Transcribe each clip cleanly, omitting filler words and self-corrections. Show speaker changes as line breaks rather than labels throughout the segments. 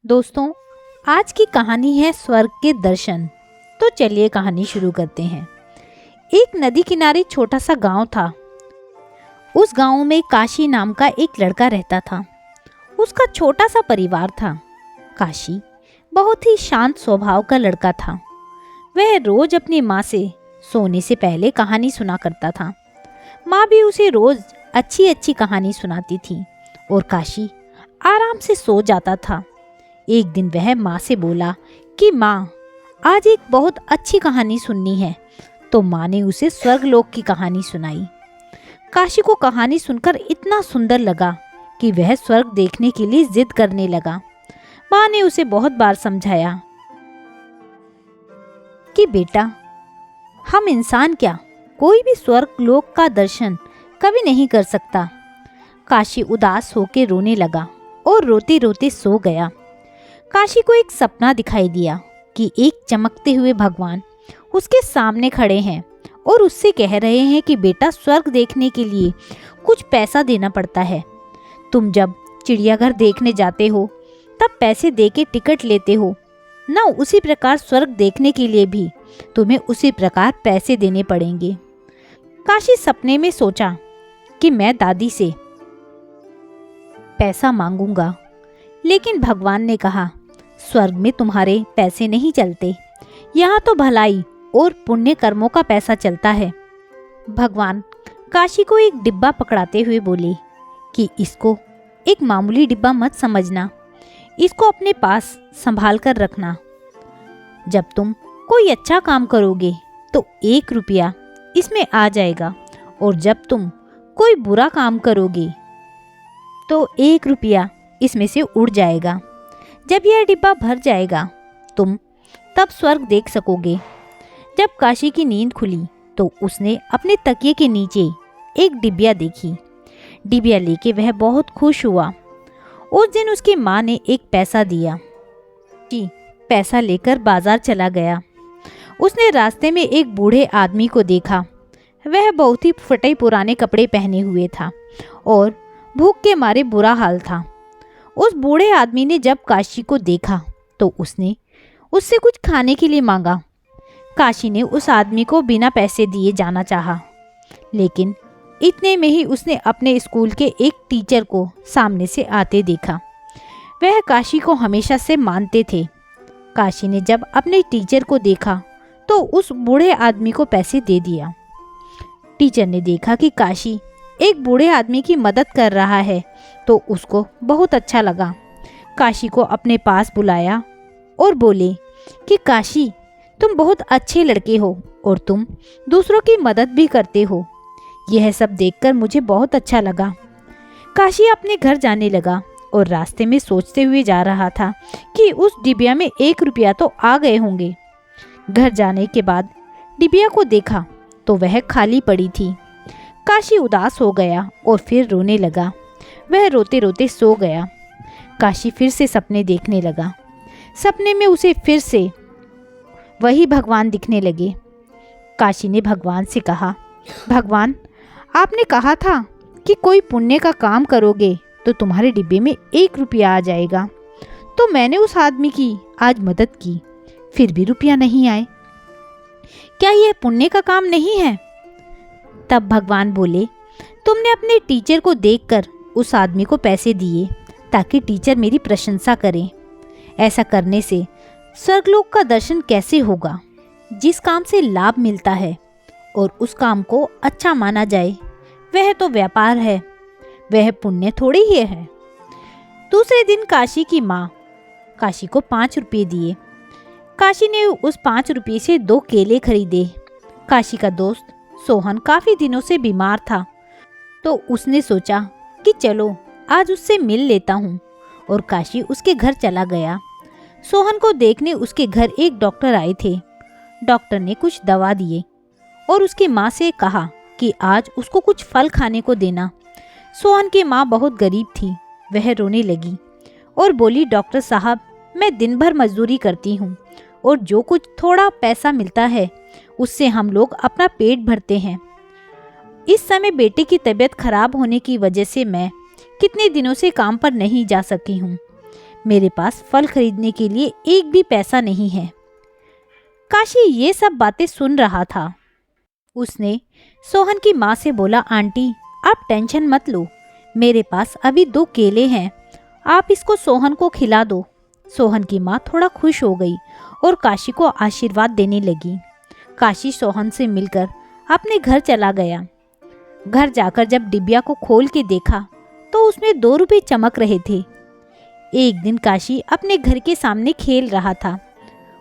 दोस्तों, आज की कहानी है स्वर्ग के दर्शन। तो चलिए कहानी शुरू करते हैं। एक नदी किनारे छोटा सा गांव था। उस गांव में काशी नाम का एक लड़का रहता था। उसका छोटा सा परिवार था। काशी बहुत ही शांत स्वभाव का लड़का था। वह रोज अपनी माँ से सोने से पहले कहानी सुना करता था। माँ भी उसे रोज अच्छी अच्छी कहानी सुनाती थी और काशी आराम से सो जाता था। एक दिन वह माँ से बोला कि माँ, आज एक बहुत अच्छी कहानी सुननी है। तो माँ ने उसे स्वर्गलोक की कहानी सुनाई। काशी को कहानी सुनकर इतना सुंदर लगा कि वह स्वर्ग देखने के लिए जिद करने लगा। माँ ने उसे बहुत बार समझाया कि बेटा, हम इंसान क्या, कोई भी स्वर्गलोक का दर्शन कभी नहीं कर सकता। काशी उदास होकर रोने लगा और रोते रोते सो गया। काशी को एक सपना दिखाई दिया कि एक चमकते हुए भगवान उसके सामने खड़े हैं और उससे कह रहे हैं कि बेटा, स्वर्ग देखने के लिए कुछ पैसा देना पड़ता है। तुम जब चिड़ियाघर देखने जाते हो तब पैसे दे के टिकट लेते हो ना, उसी प्रकार स्वर्ग देखने के लिए भी तुम्हें उसी प्रकार पैसे देने पड़ेंगे। काशी सपने में सोचा कि मैं दादी से पैसा मांगूंगा, लेकिन भगवान ने कहा स्वर्ग में तुम्हारे पैसे नहीं चलते, यहाँ तो भलाई और पुण्य कर्मों का पैसा चलता है। भगवान काशी को एक डिब्बा पकड़ाते हुए बोले कि इसको एक मामूली डिब्बा मत समझना, इसको अपने पास संभाल कर रखना। जब तुम कोई अच्छा काम करोगे तो 1 रुपया इसमें आ जाएगा, और जब तुम कोई बुरा काम करोगे तो 1 रुपया इसमें से उड़ जाएगा। जब यह डिब्बा भर जाएगा तुम तब स्वर्ग देख सकोगे। जब काशी की नींद खुली तो उसने अपने तकिए के नीचे एक डिबिया देखी। डिबिया लेके वह बहुत खुश हुआ। उस दिन उसकी माँ ने एक पैसा दिया कि पैसा लेकर बाजार चला गया। उसने रास्ते में एक बूढ़े आदमी को देखा। वह बहुत ही फटे पुराने कपड़े पहने हुए था और भूख के मारे बुरा हाल था। उस बूढ़े आदमी ने जब काशी को देखा तो उसने उससे कुछ खाने के लिए मांगा। काशी ने उस आदमी को बिना पैसे दिए जाना चाहा, लेकिन इतने में ही उसने अपने स्कूल के एक टीचर को सामने से आते देखा। वह काशी को हमेशा से मानते थे। काशी ने जब अपने टीचर को देखा तो उस बूढ़े आदमी को पैसे दे दिया। टीचर ने देखा कि काशी एक बूढ़े आदमी की मदद कर रहा है तो उसको बहुत अच्छा लगा। काशी को अपने पास बुलाया और बोले कि काशी, तुम बहुत अच्छे लड़के हो और तुम दूसरों की मदद भी करते हो। यह सब देखकर मुझे बहुत अच्छा लगा। काशी अपने घर जाने लगा और रास्ते में सोचते हुए जा रहा था कि उस डिबिया में 1 रुपया तो आ गए होंगे। घर जाने के बाद डिबिया को देखा तो वह खाली पड़ी थी। काशी उदास हो गया और फिर रोने लगा। वह रोते रोते सो गया। काशी फिर से सपने देखने लगा। सपने में उसे फिर से वही भगवान दिखने लगे। काशी ने भगवान से कहा, भगवान, आपने कहा था कि कोई पुण्य का काम करोगे तो तुम्हारे डिब्बे में 1 रुपया आ जाएगा। तो मैंने उस आदमी की आज मदद की, फिर भी रुपया नहीं आए। क्या यह पुण्य का काम नहीं है? तब भगवान बोले, तुमने अपने टीचर को देखकर उस आदमी को पैसे दिए ताकि टीचर मेरी प्रशंसा करें। ऐसा करने से स्वर्गलोक का दर्शन कैसे होगा? जिस काम से लाभ मिलता है और उस काम को अच्छा माना जाए वह तो व्यापार है, वह पुण्य थोड़ी ही है। दूसरे दिन काशी की माँ काशी को 5 रुपये दिए। काशी ने उस 5 रुपये से 2 केले खरीदे। काशी का दोस्त सोहन काफ़ी दिनों से बीमार था तो उसने सोचा कि चलो आज उससे मिल लेता हूँ, और काशी उसके घर चला गया। सोहन को देखने उसके घर एक डॉक्टर आए थे। डॉक्टर ने कुछ दवा दिए और उसकी माँ से कहा कि आज उसको कुछ फल खाने को देना। सोहन की माँ बहुत गरीब थी। वह रोने लगी और बोली, डॉक्टर साहब, मैं दिन भर मजदूरी करती हूँ और जो कुछ थोड़ा पैसा मिलता है उससे हम लोग अपना पेट भरते हैं। इस समय बेटे की तबीयत खराब होने की वजह से मैं कितने दिनों से काम पर नहीं जा सकी हूँ। मेरे पास फल खरीदने के लिए एक भी पैसा नहीं है। काशी ये सब बातें सुन रहा था। उसने सोहन की माँ से बोला, आंटी आप टेंशन मत लो, मेरे पास अभी 2 केले हैं, आप इसको सोहन को खिला दो। सोहन की माँ थोड़ा खुश हो गई और काशी को आशीर्वाद देने लगी। काशी सोहन से मिलकर अपने घर चला गया। घर जाकर जब डिबिया को खोल के देखा तो उसमें 2 रुपये चमक रहे थे। एक दिन काशी अपने घर के सामने खेल रहा था।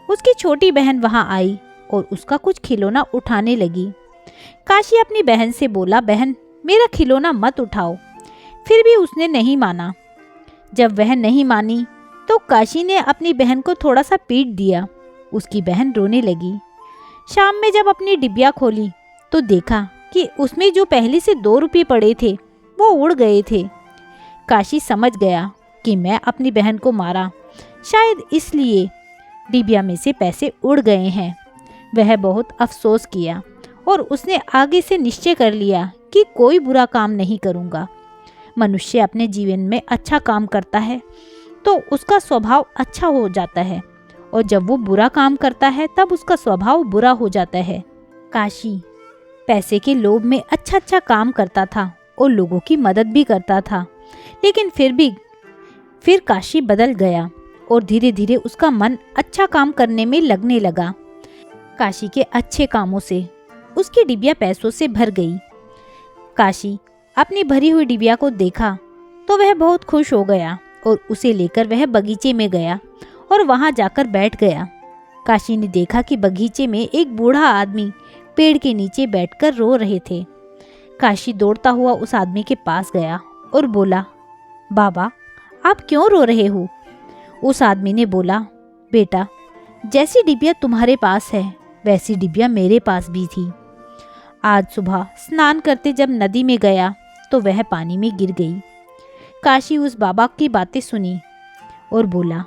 उसकी छोटी बहन वहां आई और उसका कुछ खिलौना उठाने लगी। काशी अपनी बहन से बोला, बहन मेरा खिलौना मत उठाओ। फिर भी उसने नहीं माना। जब वह नहीं मानी तो काशी ने अपनी बहन को थोड़ा सा पीट दिया। उसकी बहन रोने लगी। शाम में जब अपनी डिबिया खोली तो देखा कि उसमें जो पहले से 2 रुपये पड़े थे वो उड़ गए थे। काशी समझ गया कि मैं अपनी बहन को मारा, शायद इसलिए डिबिया में से पैसे उड़ गए हैं। वह बहुत अफसोस किया और उसने आगे से निश्चय कर लिया कि कोई बुरा काम नहीं करूँगा। मनुष्य अपने जीवन में अच्छा काम करता है तो उसका स्वभाव अच्छा हो जाता है, और जब वो बुरा काम करता है तब उसका स्वभाव बुरा हो जाता है। काशी पैसे के लोभ में अच्छा काम करता था और लोगों की मदद भी करता था, लेकिन फिर काशी बदल गया और धीरे धीरे उसका मन अच्छा काम करने में लगने लगा। काशी के अच्छे कामों से उसकी डिबिया पैसों से भर गई। काशी अपनी भरी हुई डिबिया को देखा तो वह बहुत खुश हो गया और उसे लेकर वह बगीचे में गया और वहां जाकर बैठ गया। काशी ने देखा कि बगीचे में एक बूढ़ा आदमी पेड़ के नीचे बैठकर रो रहे थे। काशी दौड़ता हुआ उस आदमी के पास गया और बोला, बाबा आप क्यों रो रहे हो? उस आदमी ने बोला, बेटा जैसी डिबिया तुम्हारे पास है वैसी डिबिया मेरे पास भी थी। आज सुबह स्नान करते जब नदी में गया तो वह पानी में गिर गई। काशी उस बाबा की बातें सुनी और बोला,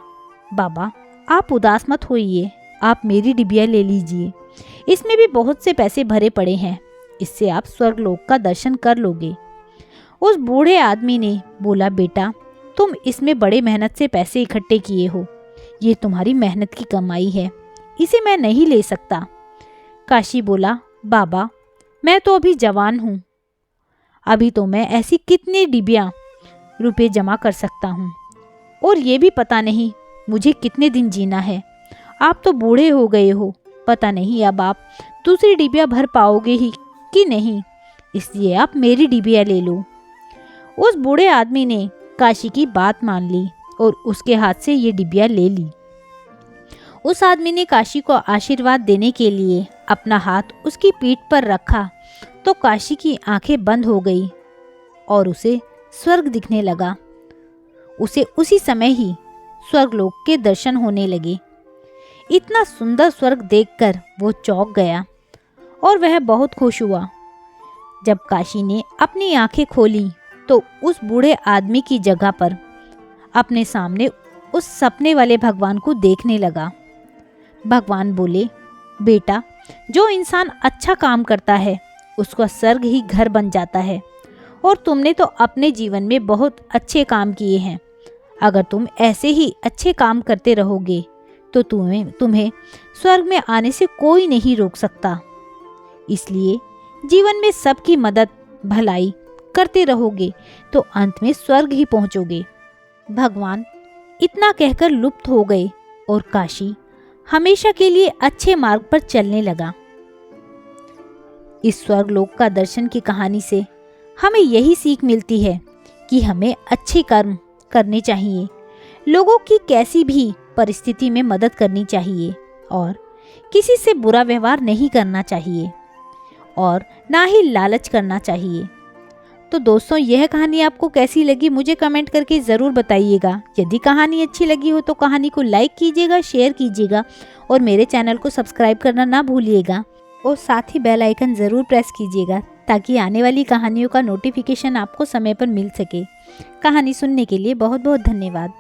बाबा आप उदास मत होइए, आप मेरी डिबिया ले लीजिए, इसमें भी बहुत से पैसे भरे पड़े हैं, इससे आप स्वर्गलोक का दर्शन कर लोगे। उस बूढ़े आदमी ने बोला, बेटा तुम इसमें बड़े मेहनत से पैसे इकट्ठे किए हो, ये तुम्हारी मेहनत की कमाई है, इसे मैं नहीं ले सकता। काशी बोला, बाबा मैं तो अभी जवान हूँ, अभी तो मैं ऐसी कितनी डिबिया रुपए जमा कर सकता हूँ, और ये भी पता नहीं मुझे कितने दिन जीना है। आप तो बूढ़े हो गए हो, पता नहीं अब आप दूसरी डिबिया भर पाओगे ही कि नहीं, इसलिए आप मेरी डिबिया ले लो। उस बूढ़े आदमी ने काशी की बात मान ली और उसके हाथ से ये डिबिया ले ली। उस आदमी ने काशी को आशीर्वाद देने के लिए अपना हाथ उसकी पीठ पर रखा तो काशी की आंखें बंद हो गई और उसे स्वर्ग दिखने लगा। उसे उसी समय ही स्वर्गलोक के दर्शन होने लगे। इतना सुंदर स्वर्ग देखकर वो चौंक गया और वह बहुत खुश हुआ। जब काशी ने अपनी आंखें खोली तो उस बूढ़े आदमी की जगह पर अपने सामने उस सपने वाले भगवान को देखने लगा। भगवान बोले, बेटा जो इंसान अच्छा काम करता है उसका स्वर्ग ही घर बन जाता है, और तुमने तो अपने जीवन में बहुत अच्छे काम किए हैं। अगर तुम ऐसे ही अच्छे काम करते रहोगे तो तुम्हें स्वर्ग में आने से कोई नहीं रोक सकता। इसलिए जीवन में सबकी मदद भलाई करते रहोगे तो अंत में स्वर्ग ही पहुंचोगे। भगवान इतना कहकर लुप्त हो गए और काशी हमेशा के लिए अच्छे मार्ग पर चलने लगा। इस स्वर्गलोक का दर्शन की कहानी से हमें यही सीख मिलती है कि हमें अच्छे कर्म करने चाहिए, लोगों की कैसी भी परिस्थिति में मदद करनी चाहिए और किसी से बुरा व्यवहार नहीं करना चाहिए और ना ही लालच करना चाहिए। तो दोस्तों यह कहानी आपको कैसी लगी मुझे कमेंट करके ज़रूर बताइएगा। यदि कहानी अच्छी लगी हो तो कहानी को लाइक कीजिएगा, शेयर कीजिएगा और मेरे चैनल को सब्सक्राइब करना ना भूलिएगा और साथ ही बेल आइकन ज़रूर प्रेस कीजिएगा ताकि आने वाली कहानियों का नोटिफिकेशन आपको समय पर मिल सके। कहानी सुनने के लिए बहुत बहुत धन्यवाद।